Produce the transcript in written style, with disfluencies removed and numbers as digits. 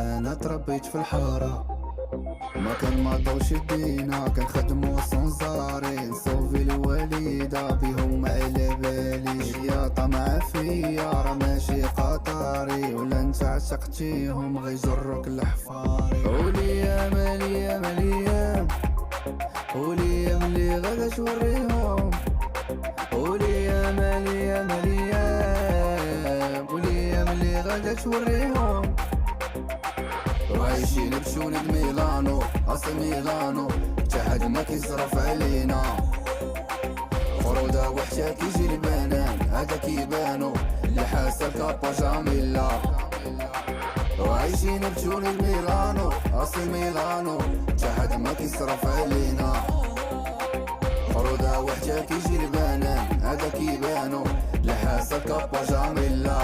انا تربيت في الحارة، ما كان ماضوش يدينا كنخدمو سونزاري، نصوفي الوالدة بيهم على بالي، يا طمع فيا راه ماشي قطاري، ولا انت عشقتيهم غيجروك الحفاري. وليام ليام ليام وليام اللي غدا توريهم، وليام ليام ليام وليام اللي غدا توريهم. وعايشين بشولد ميلانو اصل ميلانو، تا حد ما كيصرف علينا، خروده وحشة كيجي البنان هذا كيبانو، اللي حاسة كابا جاميلا. وعايشين بشولد ميلانو اصل ميلانو، تا حد ما كيصرف علينا، خروده وحشة كيجي البنان هذا كيبانو، اللي حاسة كابا جاميلا.